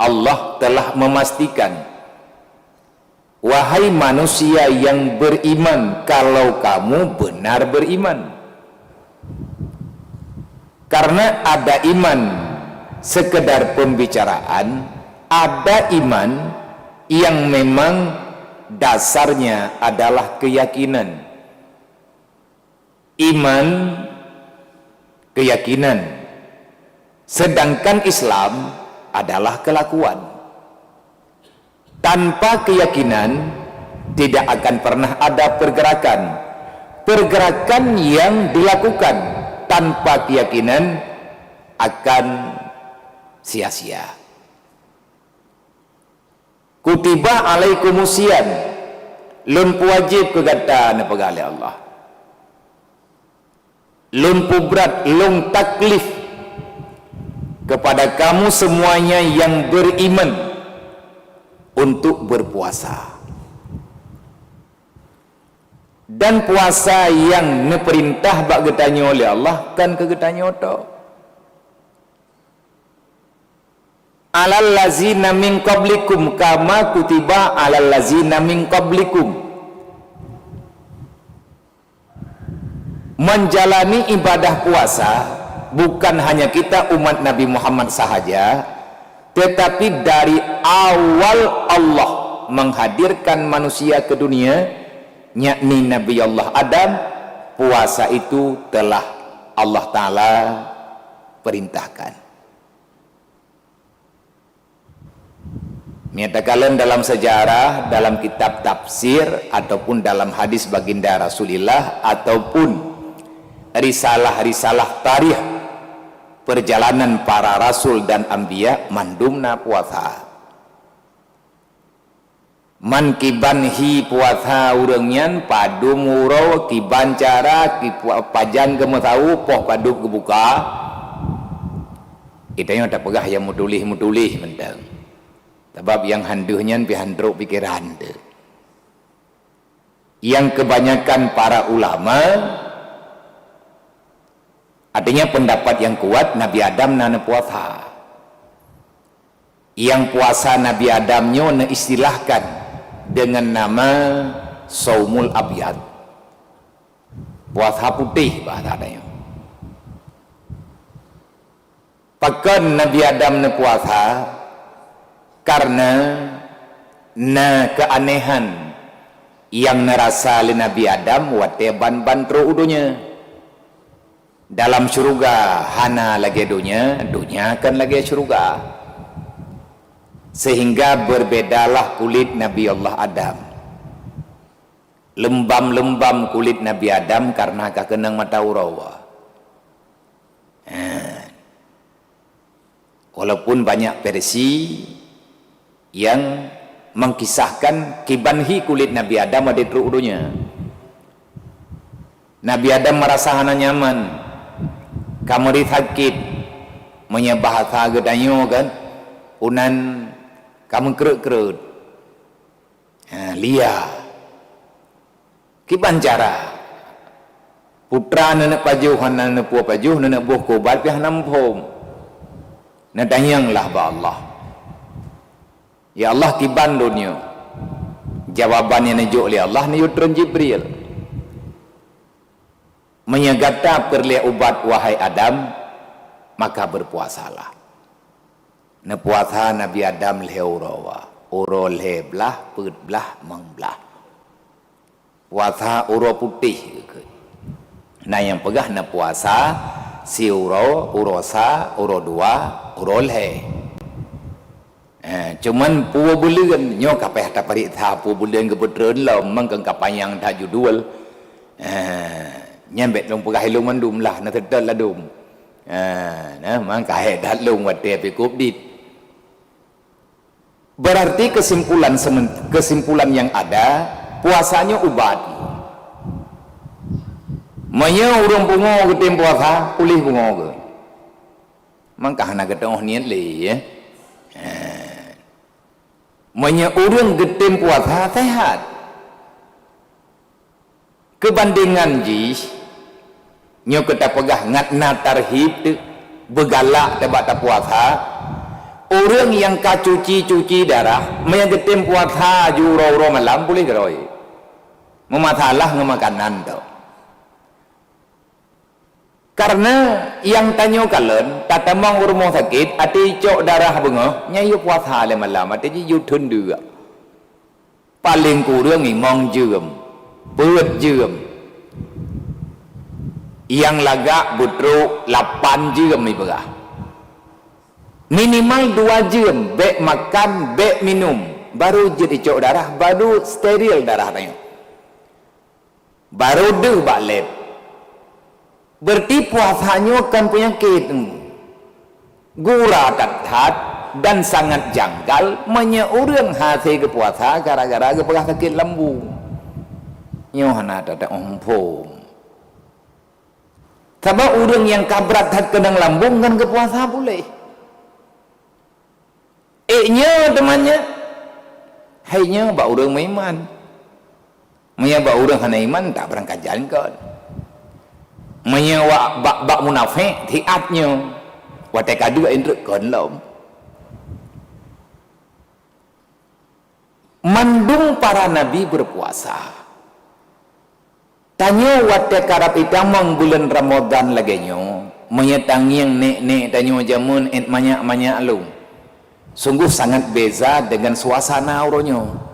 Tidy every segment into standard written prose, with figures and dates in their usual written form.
Allah telah memastikan, wahai manusia yang beriman, kalau kamu benar beriman. Karena ada iman sekedar pembicaraan, ada iman yang memang dasarnya adalah keyakinan. Iman, keyakinan. Sedangkan Islam adalah kelakuan. Tanpa keyakinan tidak akan pernah ada pergerakan. Pergerakan yang dilakukan tanpa keyakinan akan sia-sia. Kutiba alaikumusiyam, lun wajib kegata na pagale Allah. Lun berat, lun taklif kepada kamu semuanya yang beriman untuk berpuasa. Dan puasa yang neperintah bak getanya oleh Allah kan kegetanya oto. Alal lazina min qablikum kama kutiba alal lazina min qablikum. Menjalani ibadah puasa bukan hanya kita umat Nabi Muhammad sahaja, tetapi dari awal Allah menghadirkan manusia ke dunia, yakni Nabi Allah Adam, puasa itu telah Allah Ta'ala perintahkan. Menyatakan dalam sejarah, dalam kitab tafsir, ataupun dalam hadis baginda Rasulullah, ataupun risalah-risalah tarikh perjalanan para rasul dan anbiya, mandumna puasa. Man kibanhi puasa urangnya padu murau kiban cara pajan ke tahu poh padu kebuka kita yang ada pegah yang mudulih mentang sebab yang handuhnya pihandruk pikiran tu. Yang kebanyakan para ulama artinya pendapat yang kuat Nabi Adam nana puasa. Yang puasa Nabi Adamnya na istilahkan dengan nama saumul abyad, puasa putih bahasa adanya. Pakan Nabi Adam na puasa karena na keanehan yang nerasa oleh Nabi Adam wate ban udunya dalam syurga hana lagi dunia kan lagi syurga. Sehingga berbedalah kulit Nabi Allah Adam. Lembam-lembam kulit Nabi Adam karena kakenang mata urawa. Walaupun banyak versi yang mengkisahkan kibanhi kulit Nabi Adam ada terudunya. Nabi Adam merasa hana nyaman. Kamari sakit. Menyebahasa gedanyo kan. Unan kamu kerut-kerut lia kiban cara putra nenek pajuh nenek puah pajuh nenek buah kobat piah nampom nadanyanglah ba Allah ya Allah kiban dunia jawabannya najuk oleh Allah niyutron Jibril menyegata perlihat ubat wahai Adam maka berpuasalah. Na puasa Nabi Adam leurawa uro leblah putblah mengblah puasa uro putih nah yang pegah na puasa si uro urosa uro dua uro le cuman puwa bulan nyo kapeh ta parita puwa bulan kebetren lah mangkang kapayang ta judul nyambet long pegah ilung mandum lah na tetel lah dum nah mangka hedat lung wate pe kubdit. Berarti kesimpulan yang ada puasanya ubat. Maya urang pungo ketim puasa pulih pungo ke. Mangka hana ketong niat le ya. Maya urang ketim puasa sehat. Kebandingan ji nyo kita pegah ngatna tarhib tu begalak tebak ta puasa Orang yang cuci darah, mengetim puasa juro malam boleh geroi. Mematalah ngemakanan tu. Karena yang tanya kalian, tatamang rumah sakit, ati cok darah bunga, nyayu puasa le malam, ati yu tundu. Paling kurang ni mong jum, perut jum. Yang lagak butru 8 jam ni berah. Minimal 2 jam, bek makan, bek minum, baru jadi cok darah, baru steril darah tanya. Baru deh balik. Berarti puasanya kan penyakit. Gura tathat dan sangat janggal menyeurang hasil ke puasa gara-gara ke pegah sakit lembu. Nyohana tak ompong. Sebab orang yang kabrat hat kedang lambung kan ke puasa boleh. Nya temannya. Hainya bak orang iman. Maya bak orang hana iman tak berangkat jalan kan. Maya bak munafik tiatnya. Watai kadu indruk kan lom. Mandung para nabi berpuasa. Tanya watai karap itamang bulan Ramadan lagi nyo. Maya tangiang nek tanya jamun et manyak lu. Sungguh sangat beza dengan suasana auronyo.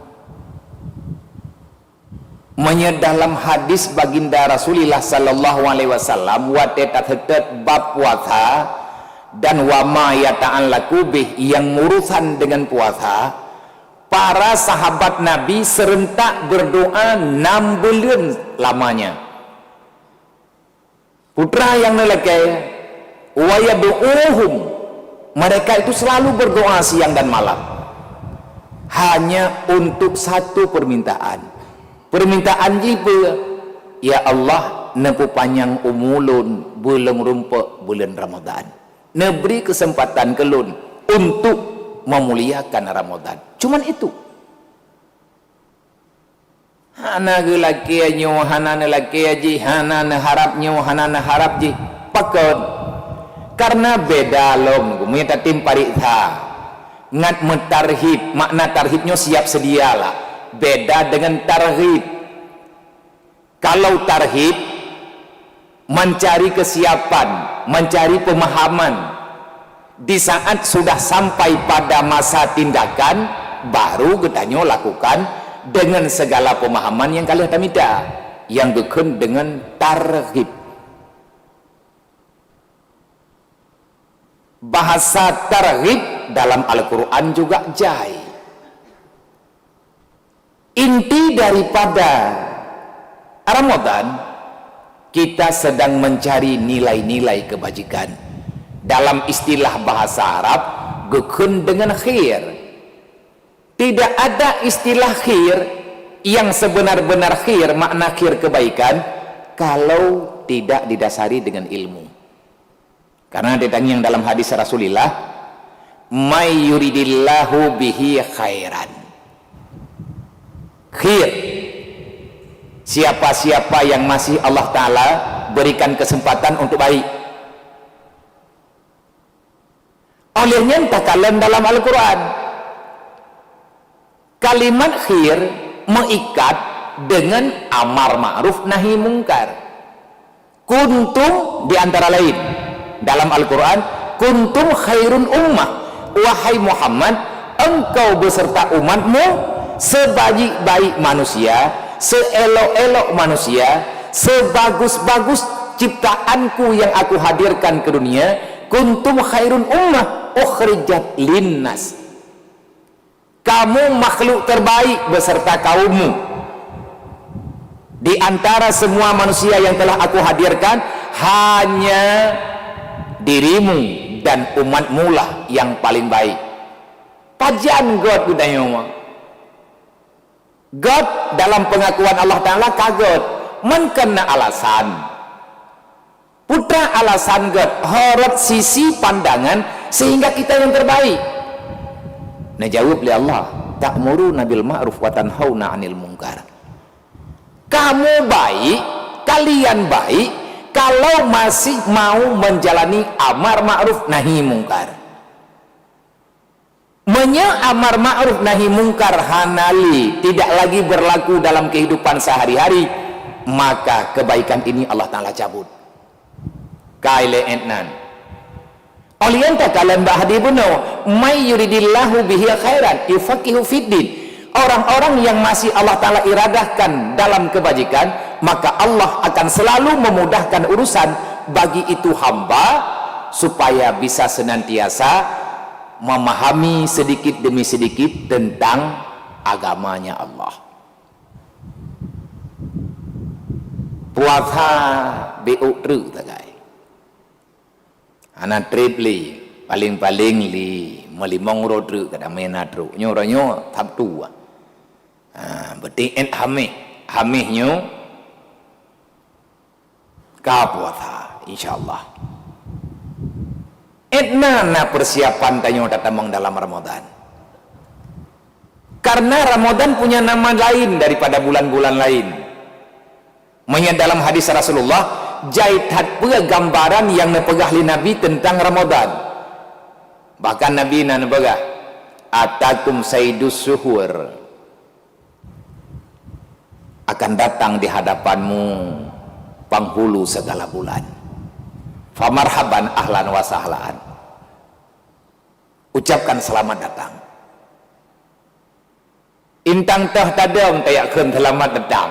Manya dalam hadis baginda Rasulullah sallallahu alaihi wasallam watai tathetet bab puasa dan wama yata'allaku bih yang urusan dengan puasa, para sahabat Nabi serentak berdoa 6 bulan lamanya. Putra yang lelaki wa yad'uhum, mereka itu selalu berdoa siang dan malam hanya untuk satu permintaan. Permintaan jiwa, ya Allah, nepu panjang umulun bulan rumput bulan Ramadan. Neberi kesempatan kelun untuk memuliakan Ramadan. Cuman itu. Hana gelaki nyo, hana laki aji, hana harap nyo, hana harap ji. Pakon. Karena beda lom, minta tim pariksa. Ngat mentarhib, makna tarhibnya siap sedialah. Beda dengan tarhib. Kalau tarhib mencari kesiapan, mencari pemahaman, di saat sudah sampai pada masa tindakan baru kita lakukan dengan segala pemahaman yang kalian minta, yang gekun dengan tarhib. Bahasa tarhib dalam Al-Quran juga jai. Inti daripada Ramadan, kita sedang mencari nilai-nilai kebajikan. Dalam istilah bahasa Arab, gekun dengan khair. Tidak ada istilah khair yang sebenar-benar khair, makna khair kebaikan, kalau tidak didasari dengan ilmu. Karena ditanya yang dalam hadis Rasulullah, may yuridillahu bihi khairan. Khair, siapa-siapa yang masih Allah Ta'ala berikan kesempatan untuk baik. Olehnya entah kalian dalam Al-Quran, kalimat khair mengikat dengan amar ma'ruf nahi mungkar. Kuntum diantara lain dalam Al-Quran, kuntum khairun ummah, wahai Muhammad, engkau beserta umatmu sebaik-baik manusia, seelok-elok manusia, sebagus-bagus ciptaanku yang aku hadirkan ke dunia. Kuntum khairun ummah ukhrijat linnas, kamu makhluk terbaik beserta kaummu di antara semua manusia yang telah aku hadirkan. Hanya dirimu dan umatmu lah yang paling baik. Pajan God budaya God dalam pengakuan Allah Ta'ala kagot menkena alasan putra alasan God horot sisi pandangan sehingga kita yang terbaik. Nah jawab oleh Allah, ta'muruna bil ma'ruf wa tanhauna 'anil munkar. Kamu baik, kalian baik kalau masih mau menjalani amar ma'ruf nahi munkar. semuanya amar ma'ruf nahi mungkar hanali tidak lagi berlaku dalam kehidupan sehari-hari, maka kebaikan ini Allah Ta'ala cabut. Kaile entnan olianta kalian bahadi buno may yuridillahu bihi khairan yufaqihu fiddin. Orang-orang yang masih Allah Ta'ala iradahkan dalam kebajikan, maka Allah akan selalu memudahkan urusan bagi itu hamba supaya bisa senantiasa memahami sedikit demi sedikit tentang agamanya Allah. Puasa beutru tagai anak tripli paling-paling li melimong rodru kada mena tru nyoronyo tap tua beting en hamih nyo ka puasa insyaallah. Etna persiapan tanyo datang dalam Ramadan. Karena Ramadan punya nama lain daripada bulan-bulan lain. Menurut dalam hadis Rasulullah, jait hatpua gambaran yang nepegah li Nabi tentang Ramadan. Bahkan Nabi nepegah atakum saidus suhur, akan datang di hadapanmu penghulu segala bulan. Famarhaban ahlan wa sahlan, ucapkan selamat datang. Intang teh tadam tayakeun selamat datang.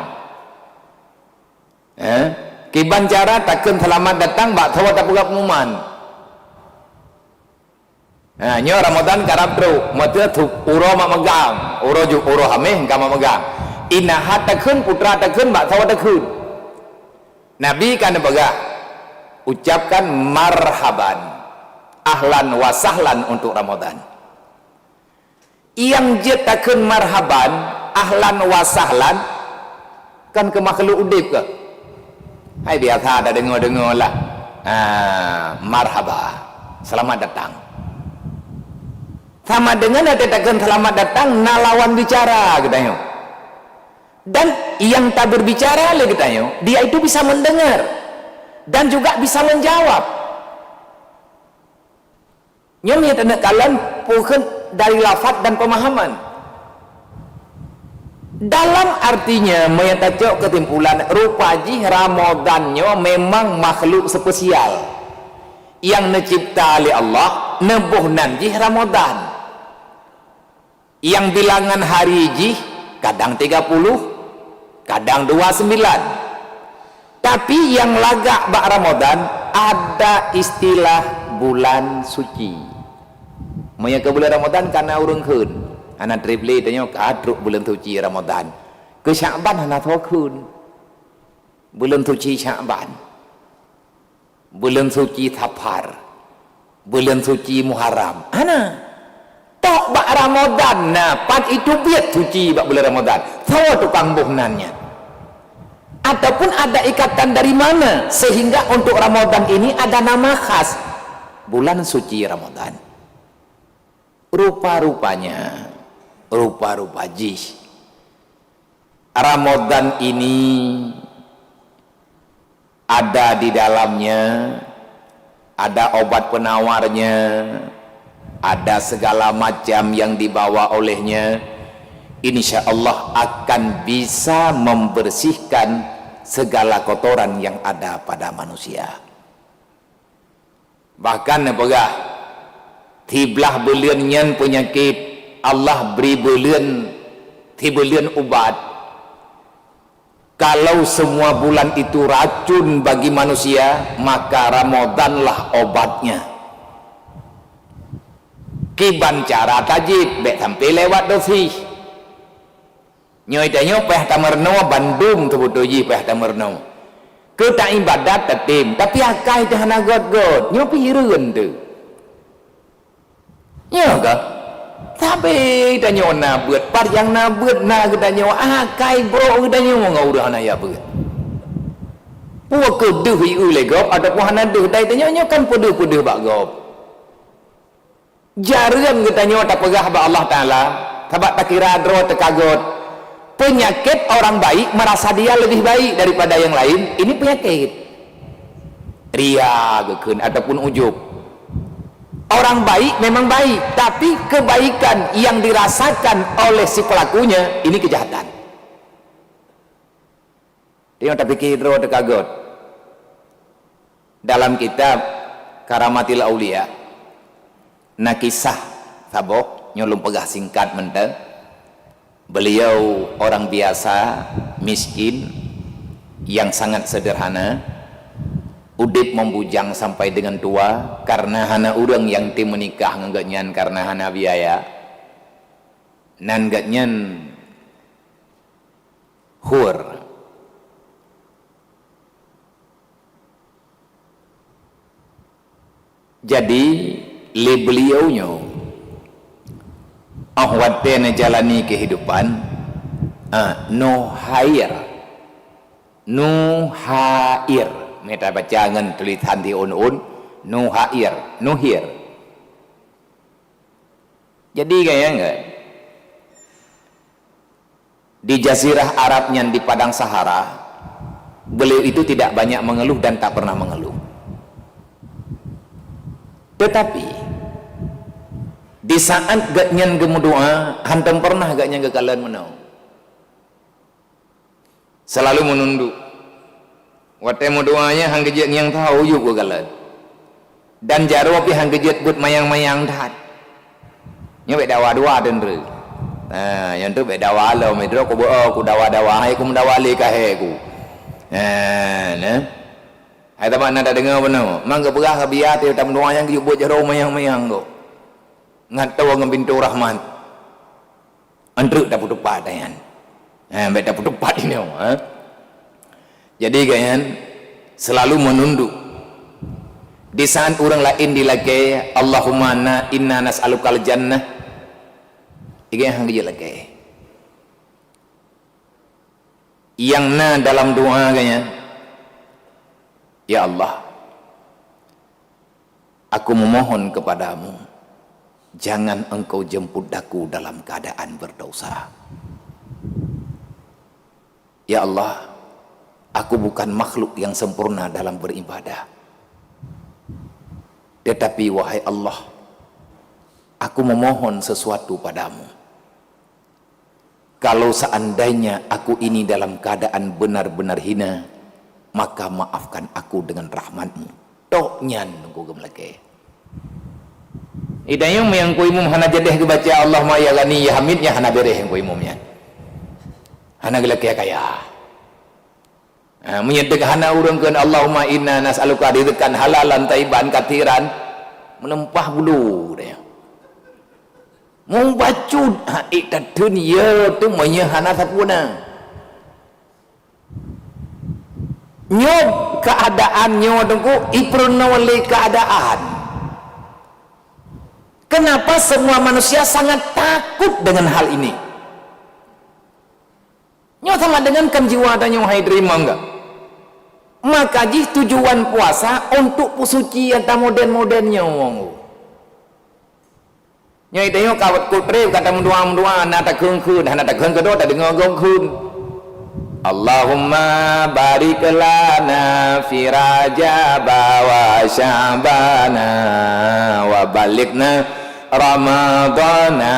Kiban cara takkeun selamat datang bak tawa tak pugap muman. Nyo Ramadan karab tru mata tu uro mak megang, uro ju uro hameh ka mak megang. Inahat takkeun putra takkeun bak tawa takkeun. Nabi kan begah ucapkan marhaban ahlan wa sahlan untuk Ramadan. Yang jetakeun marhaban ahlan wa sahlan kan ke makhluk udip ke? Hai biasa ada dengar-dengar lah. Marhaba, selamat datang. Sama dengan ada jetakeun selamat datang nalawan bicara katanya. Dan yang tak berbicara lagi katanya, dia itu bisa mendengar dan juga bisa menjawab. Nyonya tanda kalian bukan dari lafaz dan pemahaman. Dalam artinya menyatakan kesimpulan rupaji Ramadannya memang makhluk spesial yang dicipta oleh Allah nebuh nanti Ramadan yang bilangan hari jih kadang 30 kadang 29. Tapi yang lagak bak Ramadan ada istilah bulan suci. Maya ke bulan Ramadan karena urang keun. Anak tripli tanya kadruk bulan suci Ramadan. Ke Sya'ban anak keun. Bulan suci Sya'ban. Bulan suci Safar. Bulan suci Muharram. Ana tok bak Ramadan nah pan itu biat suci bak bulan Ramadan. Tahu tukang buhnannya. Ataupun ada ikatan dari mana sehingga untuk Ramadan ini ada nama khas bulan suci Ramadan. Rupa-rupanya rupa-rupa jih Ramadan ini ada di dalamnya, ada obat penawarnya, ada segala macam yang dibawa olehnya. Insya Allah akan bisa membersihkan segala kotoran yang ada pada manusia. Bahkan nepegah tiblah belian nyan penyakit Allah beri belian tibelian ubat. Kalau semua bulan itu racun bagi manusia, maka Ramadanlah obatnya. Kiban cara tajib bek sampai lewat dosi. Nyoy tanyo peh tamerno Bandung tu butuji peh tamerno. Ke tak ibadat tetim, tapi akai teh hana god-god. Nyo pireun tu. Nyo ka? Tapi tanyo na beut par yang na beut na ke tanyo akai bro ke tanyo ngaurah na ya beut. Puak ke deuh ieu le gop ataupun hana deuh dai tanyo nyo kan peudeuk-peudeuk bak gop. Jareum ke tanyo tak pegah ba Allah Taala, tabak tak kira dro tekagot. Penyakit orang baik merasa dia lebih baik daripada yang lain, ini penyakit ria gekun ataupun ujub. orang baik memang baik, tapi kebaikan yang dirasakan oleh si pelakunya ini kejahatan. Dia tak fikir roh terkagut. Dalam kitab Karamatil Aulia, na kisah sabok nyolong pegah singkat mentah. Beliau orang biasa, miskin, yang sangat sederhana, udip membujang sampai dengan tua karena hana urang yang tim menikah nganggaknyan karena hana biaya nan gatnyan hur. Jadi le beliaunya ahwatena jalani kehidupan nuhair meta baca ngan tulisan di un nuhir. Jadi kayak enggak di jazirah Arabnya di padang Sahara, beliau itu tidak banyak mengeluh dan tak pernah mengeluh. Tetapi di saat gaknyan gemudoa, hantam pernah gaknya gekalan menau. Selalu menunduk. Wate doanya hang gejet yang tahu yuk gekalan. Dan jaro api hang gejet but mayang-mayang dah. Nya be dawa-dawa den re. Nah, yang tu be dawa lo medro ko ku dawa-dawa hai ku mendawali kahe ku. Nah. Hai tamak nak dengar benar. Mangga berah biar dia tam doa yang buat jaro mayang-mayang tu. Ngat tahu ngam pintu rahmat. Andruk dah putu padayan. Dah putu pad ini. Jadi kan selalu menunduk. Di saat orang lain dilake Allahumma inna nas'alukal jannah. Iki hang dia lake. Yang na dalam doa kayaknya, ya Allah, aku memohon kepadamu, jangan engkau jemput aku dalam keadaan berdosa. Ya Allah, aku bukan makhluk yang sempurna dalam beribadah. Tetapi wahai Allah, aku memohon sesuatu padamu. Kalau seandainya aku ini dalam keadaan benar-benar hina, maka maafkan aku dengan rahmatmu. Tok nyan nunggu gemlake. Idayung yang ku imum hana jadeh kebaca Allahumma ya ghani ya hamid ya hana bereh yang ku imumnya. Hana gelake kaya. Menyedek hana urangkeun Allahumma inna nas'aluka rizqan halalan tayyiban katiran menempah bulu dia. Mau bacut ita dunia tu manya hana sapuna. Nyob keadaan nyob tunggu ipruna wali keadaan. Kenapa semua manusia sangat takut dengan hal ini? Nyob sama dengan kan jiwa dan nyob hai terima enggak? Maka jih tujuan puasa untuk pusuci atau modern-modernnya wong. Nyai tengok kawat kutre kata mendua nak tak keun hana tak keun kedua tak dengar gong Allahumma barik lana fi Rajab wa Sya'bana wa balikna Ramadana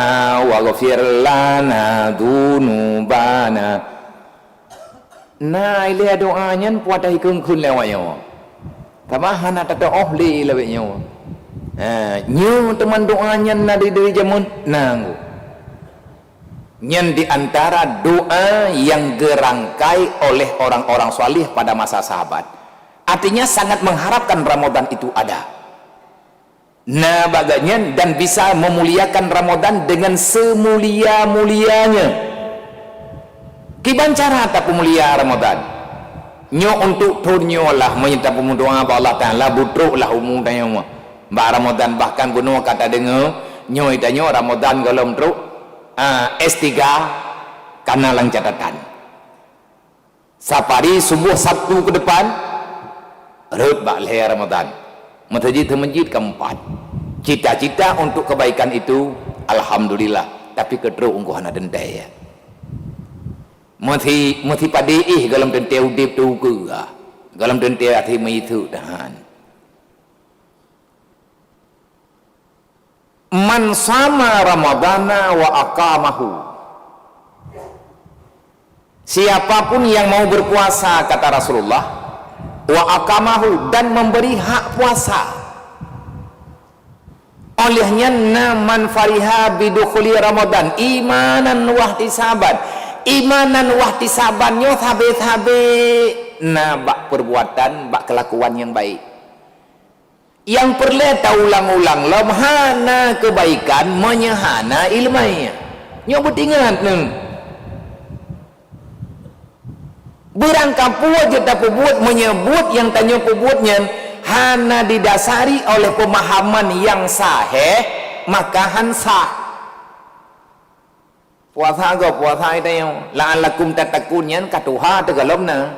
wa ghfir lana dunubana. Nah, ini doanya puat dah ikun lewatnya. Tamah nak tak ohli lewatnya. Nyu teman doanya nadi dari jamun nang. Nyen di antara doa yang gerangkai oleh orang-orang salih pada masa sahabat. Artinya sangat mengharapkan Ramadan itu ada. Nah bagainya dan bisa memuliakan Ramadan dengan semulia-mulianya. Kiban cara tak pemulia Ramadan. Nyo untuk turnyo lah menyita pemudoa Allah Ta'ala butruk lah umum tanya. Mbak Ramadan bahkan bunuh kata dengar nyo itanyo Ramadan golom truk S3 karena lang catatan safari subuh Sabtu ke depan rut bak leher Ramadan masjid keempat cita-cita untuk kebaikan itu alhamdulillah tapi kedru ungguhana dendai ya mesti padih galam dendai udip tu ke galam dendai hati itu tahan man sama ramadana wa aqamahu. Siapapun yang mau berpuasa, kata Rasulullah, wa aqamahu, dan memberi hak puasa, olehnya man fariha bidukhuli Ramadan imanan wahtisaban, imanan wahtisabannya thabe-thabe na bak perbuatan, bak kelakuan yang baik, yang perlu ulang-ulang lemhana kebaikan menyehana ilmainya. Nyo ingat neng berangkap buat jeta pebuat menyebut yang tanya pebuatnya hana didasari oleh pemahaman yang sahih, maka hansah puasa go puasa itu yang la'allakum tattaqun katuha tegalomna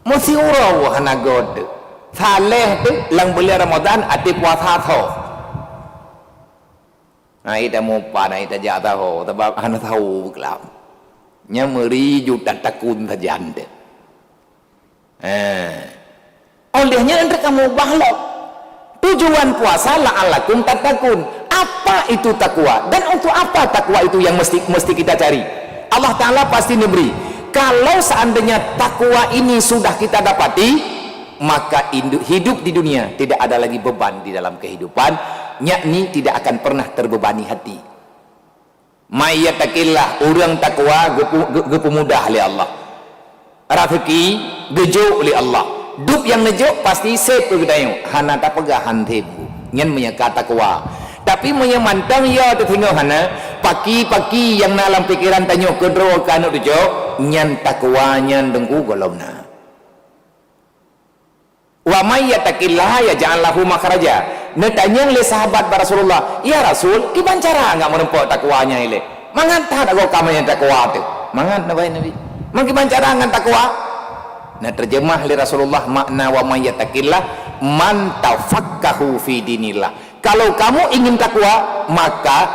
mesti urau hana god saleh tu lang bulan Ramadan ati puasa tho. Nah ita mau pada ita jata ho sebab hana tahu kelap nya meri juta takun sajan deh. Olehnya anda kamu bahlok. Tujuan puasa la'allakum tattaqun. Apa itu takwa? Dan untuk apa takwa itu yang mesti kita cari? Allah Ta'ala pasti memberi. Kalau seandainya takwa ini sudah kita dapati, maka hidup di dunia tidak ada lagi beban di dalam kehidupan, yakni tidak akan pernah terbebani hati. Mayyatakillah, orang takwa gepu mudah oleh Allah, rezeki gejo oleh Allah, dup yang nejo pasti sep kedayo hana tak pegahan tebu nyen menyeka takwa. Tapi menyemantang ya tu tengok hana paki-paki yang dalam pikiran tanyo kedro kanu dejo nyen takwa nyen dengku golomna. Wa mayyatakillah ya ja'allahu makhraja. Netanya oleh sahabat Rasulullah, ya Rasul, gimana cara enggak menempuh takwanya ile? Mangan tak ada kamanya takwa tu. Mangan Nabi. Mang gimana cara ngan takwa? Nah terjemah oleh Rasulullah makna wa mayyatakillah man tafakkahu fi dinillah. Kalau kamu ingin takwa, maka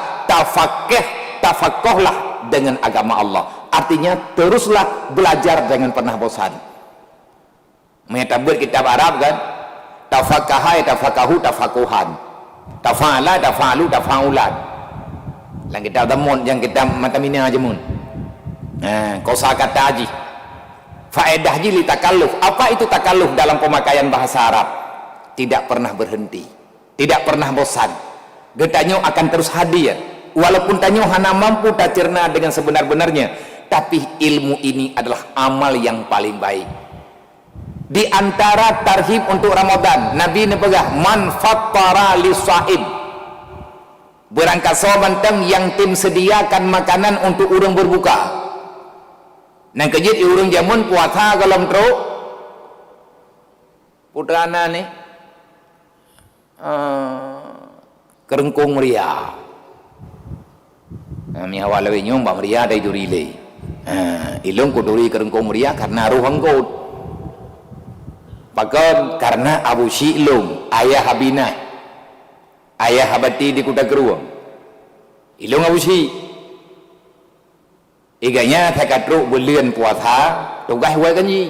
tafakkohlah dengan agama Allah. Artinya teruslah belajar jangan pernah bosan. Menyebut kitab Arab kan, tafakkaha tafakahu tafakuhan, tafala tafalu tafaulan. Yang kita temun, yang kita matamina aja mun. Kosa kata aji. Faedah ji li takalluf. Apa itu takalluf dalam pemakaian bahasa Arab? Tidak pernah berhenti, tidak pernah bosan. Getanyo akan terus hadir. Walaupun tanyo hana mampu tak cerna dengan sebenar-benarnya, tapi ilmu ini adalah amal yang paling baik. Di antara tarhib untuk Ramadan, Nabi nepegah man fattara lisaim, berangkat sawanteng yang tim sediakan makanan untuk orang berbuka. Nang kejit orang jamun puasa kalau teruk putrana ni kerengkung meriah. Mi awal lawi nyom ba meriah dai duri le. Ilung ko duri kerengkung meriah karena ruhang ko. Bahkan karena Abu Syi'lum, ayah Habinah, ayah Habati di Kuta Keruang, ilung Abu Syi', iganya thakatruk bulan puasa, tugas wai kanji,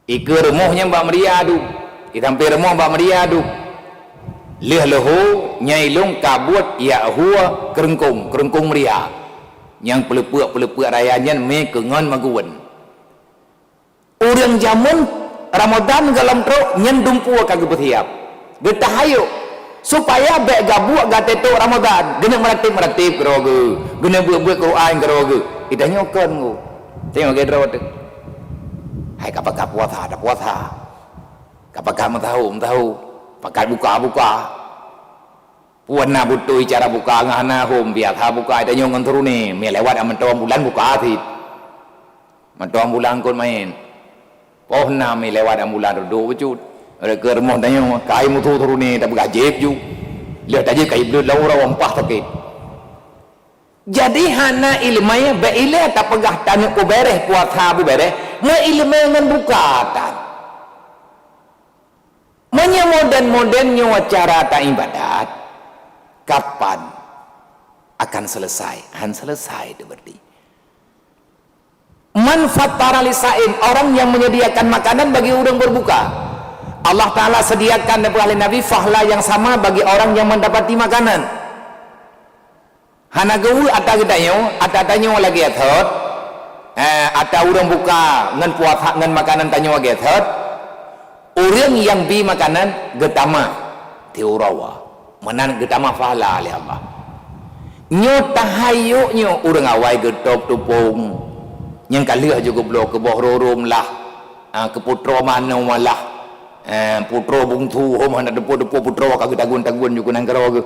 ike remohnya Mbak Maria tu, itampi remoh Mbak Maria tu, leh leho nyailung kabut ya huwa kerengkung Maria, yang pelepuk rayanya me kengon maguan. Orang jamun Ramadan galam teruk nyendum puak kagak berhiap getahayu supaya baik gabuak gateto Ramadan gena meratib keroge gena buat Quran keroge kita nyokon ku tengok gedro tu hai kapakah puasa ada puasa kapakah tahu pakai buka puana butuh cara buka ngana hom biar buka kita nyongan turune me lewat aman bulan buka atit mantuan bulan kon main pohna mi lewat ambulan duduk wujud ada kermoh tanya kai mutu turune tak bergajib ju lihat aja kai belut lau rawang pah sakit. Jadi hana ilmaya ba ile tak pegah tanya ku bereh puasa bu bereh ma ilmu ngan bukatan manya modern cara tak ibadat kapan akan selesai itu berarti manfaat para lisain, orang yang menyediakan makanan bagi orang berbuka. Allah Ta'ala sediakan daripada ahli Nabi fahla yang sama bagi orang yang mendapati makanan. Hana gaul ata tanyo lagi athot. Ata orang buka ngan puasa ngan makanan tanyo lagi athot. Orang yang bi makanan getama tiurawa. Menan getama fahla oleh Allah. Nyo tahayuk nyo orang awai getop tupung. Yang kalih juga blok ke bawah rorum lah. Ke putra mana malah. Putra bungtu mana depo-depo putra kagak tagun-tagun juga nang karo ke.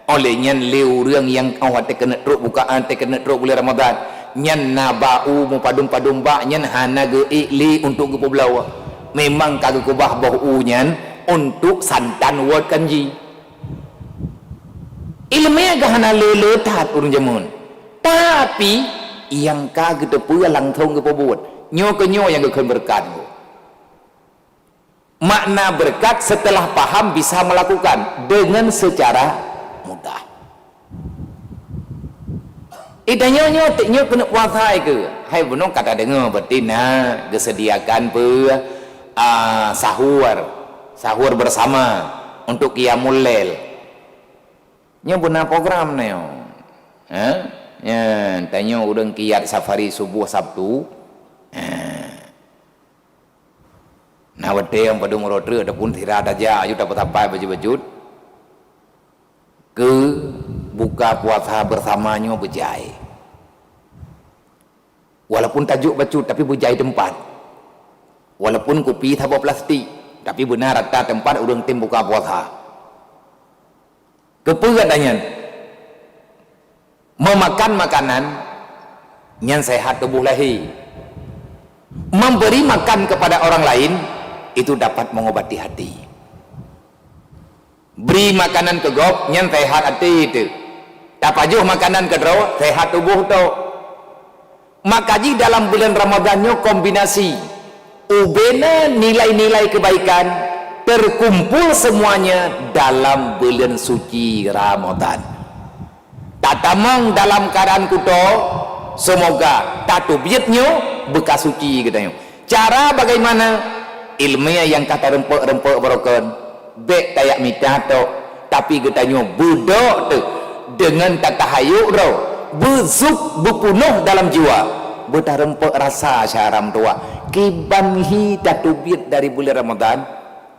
Oleh nyan leu reung yang awak te kena truk bukaan te kena truk bulan Ramadan. Nyan nabau mu padum-padum ba nyan hana ge ikli untuk ge poblawa. Memang kagak kubah bau nyan untuk santan word kanji. Ilmu ga hana leletat urang jamun. Tapi yang kagak depu langthong ge pobot. Nyo ke nyo yang ge berkat. Makna berkat setelah paham bisa melakukan dengan secara mudah. Idanya nyo kena puasa ke. Hai bunong kata dengar betina gesediakan sahur bersama untuk qiyamul lail. Nyo benar program neo. Ya, tanya urang kiat safari subuh Sabtu. Nah wate yang pada murodre adapun tidak aja ayo dapat apa baju-baju ke buka puasa bersamanya berjai. Walaupun tajuk bacut tapi berjai tempat. Walaupun kopi tabur plastik tapi benar rata tempat urang tim buka puasa. Kepegatanya memakan makanan yang sehat tubuh lahir. Memberi makan kepada orang lain itu dapat mengobati hati. Beri makanan ke gop yang sehat hati itu. Tapajuh makanan ke draw sehat tubuh tu. Makaji dalam bulan Ramadannya kombinasi ubena nilai-nilai kebaikan terkumpul semuanya dalam bulan suci Ramadan. Tatamang dalam keadaan kuto semoga tatu biatnya bekas suci katanya. Cara bagaimana? Ilmiah yang kata rempuk-rempuk barokon bek tayak mitato tapi katanya budok tu dengan tatahayuk ro bezuk bepunuh dalam jiwa betah rempuk rasa syaram tua kibanhi tatubit dari bulan Ramadan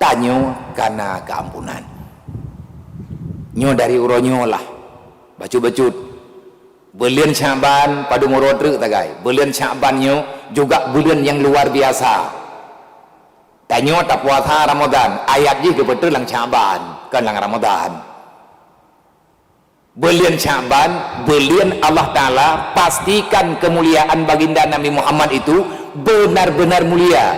tanyo karena keampunan nyo dari uronyo lah bacut-bacut bulan Syaban pada murodre tagai bulan Syabannya juga bulan yang luar biasa. Tanyo tak puasa Ramadan ayat je betul lang Syaban kan lang Ramadan. Bulan Syaban bulan Allah Ta'ala pastikan kemuliaan baginda Nabi Muhammad itu benar-benar mulia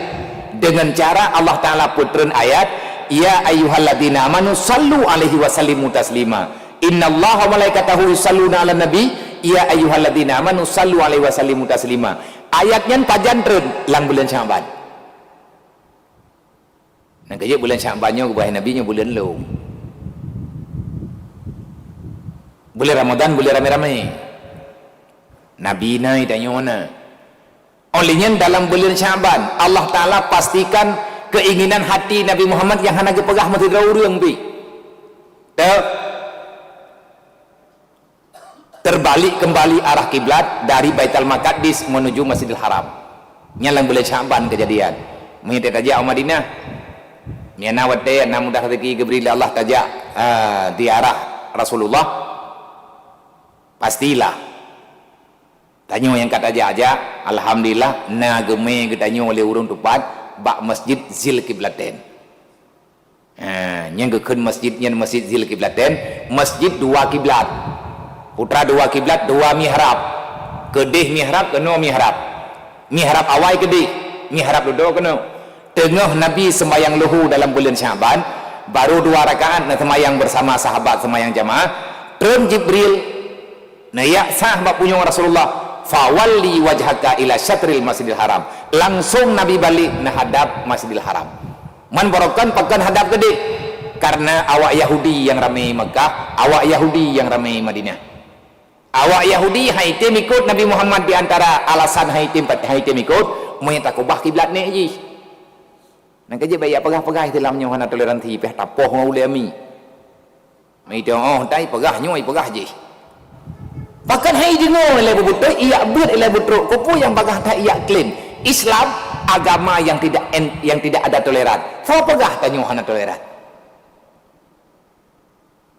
dengan cara Allah Ta'ala putren ayat ya ayyuhalladzina amanu sallu alaihi wasallimu taslima innallaha wa malaikatahu yusalluna ala nabi ya ayyuhalladzina amanu sallu alaihi wasallimu taslima. Ayatnya pajan tren lang bulan Syaban. Nah kaya bulan Syabannya kebahan nabinya bulan lu. Bulan Ramadan bulan rame-rame. Nabi naik tanya mana? Olehnya dalam bulan Syaban Allah Ta'ala pastikan keinginan hati Nabi Muhammad yang hana kepegah mati draurung bi. Terbalik kembali arah kiblat dari Baitul Maqdis menuju Masjidil Haram. Nyalang bulan Syaban kejadian. Mengintai tajak Madinah. Miana wate na mudah rezeki Jibril Allah tajak di arah Rasulullah. Pastilah. Tanyo yang kata aja alhamdulillah na geme getanyo oleh urang tupat bak Masjid Zil Kiblaten. Yang keun masjidnya Masjid Zil Kiblaten, masjid dua kiblat. Putra dua kiblat, dua mihrab. Kedih mihrab, kena mihrab. Mihrab awal kedih, mihrab duduk kena. Tengah Nabi sembahyang luhu dalam bulan Syaban, baru 2 rakaat nak sembahyang bersama sahabat sembahyang jamaah. Turun Jibril, nayak sahabat punya Rasulullah, fawalli wajhaka ila syatril Masjidil Haram. Langsung Nabi balik menghadap Masjidil Haram. Man barokan pakan hadap gede karena awak Yahudi yang ramai Mekah, awak Yahudi yang ramai Madinah. Awak Yahudi haitim ikut Nabi Muhammad di antara alasan haitim ikut moy takubah kiblat ni ji. Nak kerja baik pegah-pegah dalamnya hana toleransi peh tapoh ngau le mi. Mai tong oh dai pegah nyoi pegah je. Bahkan hai dengar le betul ia buat le betul kupu yang pegah tak ia klaim. Islam agama yang tidak ada toleran. Fa pegah tanyo hana toleran.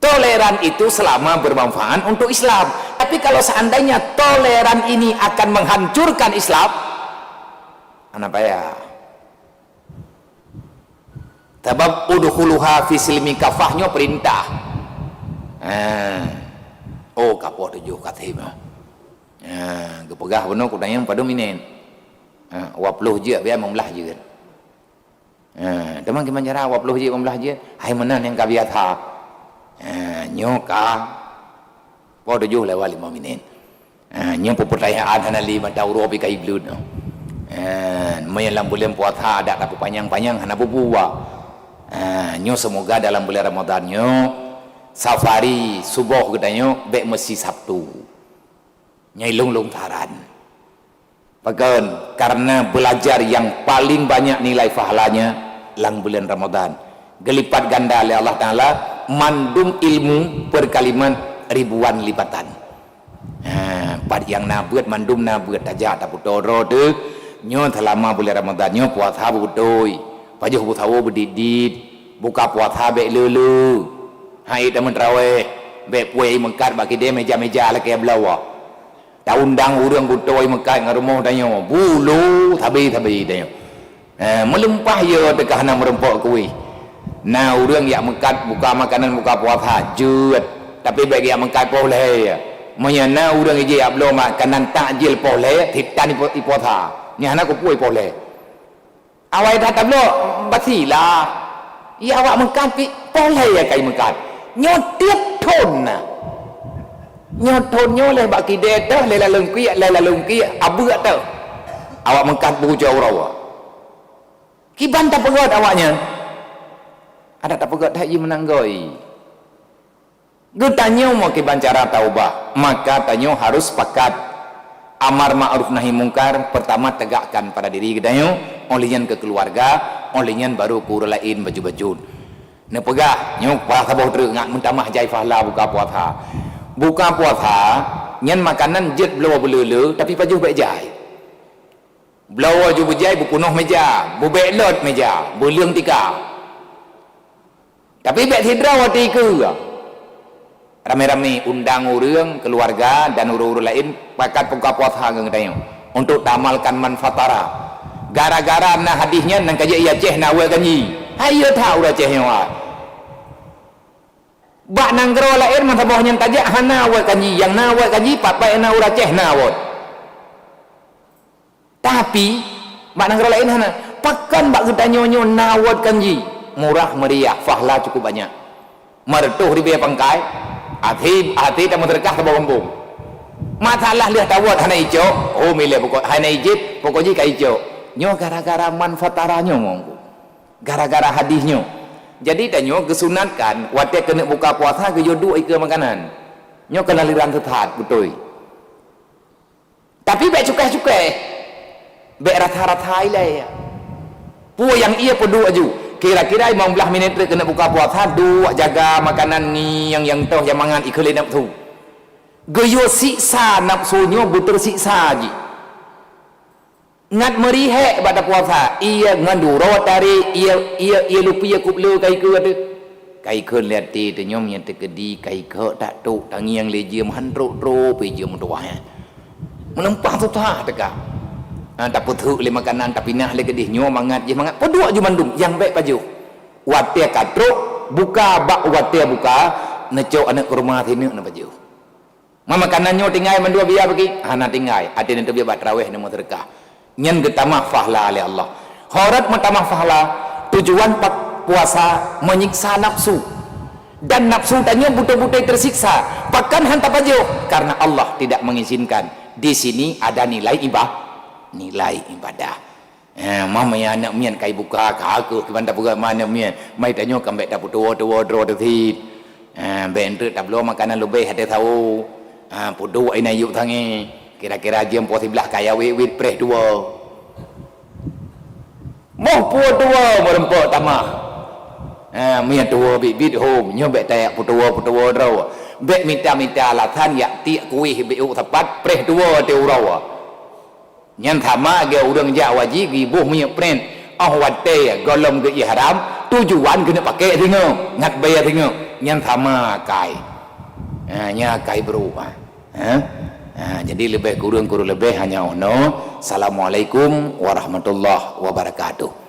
Toleran itu selama bermanfaat untuk Islam. Tapi kalau seandainya toleran ini akan menghancurkan Islam, ana payah. Sebab udkhuluha fi silmi kafahnya perintah. Oh kapoh tujuh katim. Gepegah benar kudanya pada minen. 20 je biar membelah je. Teman gimana cara 20 je membelah je? Hai menan yang kabiatha. Nyoka po tujuh lewat 5 minit. Nyok pertanyaan hana 5 tahun robi kai blud. Mayalam bulan puasa ada tapi panjang-panjang hana bubuwa. Nyo semoga dalam bulan Ramadan nyo safari subuh katanya bek mesti Sabtu nyai lung taran bagan karena belajar yang paling banyak nilai pahalanya lang bulan Ramadan gelipat ganda oleh Allah Ta'ala mandum ilmu perkaliman ribuan lipatan. Pad yang nabuat mandum nabuat aja tak putoro tu nyo selama bulan Ramadan nyo puasa butoi pajuh butawo berdidit buka puasa bek lulu hai teman terawih bek puai mengkat bagi dia meja-meja lah kayak belawa tak undang urang butoi mengkat ngarumah tanya bulu tabi tanya melempah ya dekah nak merempok kuih nah urang yang mengkat buka makanan buka puasa jut tapi bagi yang mengkat boleh menyana urang je yang belum makanan takjil boleh titan puasa nyana ku puai boleh awak dah tak boleh basilah ya awak mengkampi boleh ya kai mengkat nyotiap ton nyoton nyoleh baki deta lela lengki abu tak awak mengkat buku jauh rawa kiban tak pegot awaknya ada tak pegot tak ye menanggoi gutanya mau kiban cara taubah maka tanyo harus sepakat amar ma'ruf nahi mungkar pertama tegakkan pada diri kita olehnya ke keluarga olehnya baru ku lain baju-baju ne pegah nyok puasa boh terengak mentamah jai fahla buka puasa nyen makanan jet blow belele tapi baju baik jai blow ju bejai bukunuh meja bubek lot meja buliang tika tapi baik hidra wati ke rame-rame undang urang keluarga dan urang-urang lain pakat buka puasa ngadayo untuk tamalkan manfaatara gara-gara nah hadisnya nang kaje ia ceh nawe kanyi ayo tahu dah ceh wa bak nang gero lain mata bawahnya tajak hana wa kanyi yang nawe kanyi papai na ura ceh nawot tapi bak nang gero lain hana pakan bak gedanyonyo nawot kanyi murah meriah fahla cukup banyak mertuh di biaya pangkai hati tak berkah ke bawah kampung masalah lihat tawat hana ijo oh milih pokok hana ijib pokoknya kai ijo nyo gara-gara manfaataranya ngongku gara-gara hadisnya jadi tanyo kesunatkan watek kena buka puasa ke jodoh ke makanan nyo kena liran tetap betul tapi baik cukai-cukai baik rata-rata ilai pu yang ia pedu aju kira-kira 15 minit kena buka puasa dua jaga makanan ni yang tahu yang mangan ikhlas nafsu geyo siksa nafsunya buter siksa ji ngat merihek pada puasa ia nganduro dari ia lupi ia kuplu kai ke tu kai ke lihat ti tu nyom yang terkedi kai ke tak tu tangi yang leje mhandro ro pe je mendoa melempah tu tak teka tak putuk le makanan tapi nah le gedih nyo mangat je mangat podua je mandum yang baik baju watia katruk buka bak watia buka necok anak ke rumah sini na baju makanan nyo tinggal mandua biar bagi hana tinggal ada nanti biar bat tarawih namo sedekah nyen getamah fahla oleh Allah horat metamah fahla tujuan puasa menyiksa nafsu dan nafsu tanya buta-buta tersiksa pakan hantar baju karena Allah tidak mengizinkan di sini ada nilai ibadah mama ya anak mian kai buka kaku ke bandar buka mana mian mai tanyo kambek tak putua dro ti bentre tak belum makanan lebih hade tahu pudu ina yuk tangi kira-kira jam 12 kaya wit preh dua Moh pua tua merempok tamah. Mia tua bibit home nyobek tayak putua draw. Bek minta lah than ya tiak kuih beu tepat preh tua teu raw. Nyan thama ge urang Jawa ji gibuh mia pren. Wate golom ke ihram tujuan kena pakai tengok ngat bayar tengok nyan thama kai. Nya kai berubah. Jadi lebih kurang lebih hanya ono. Assalamualaikum warahmatullahi wabarakatuh.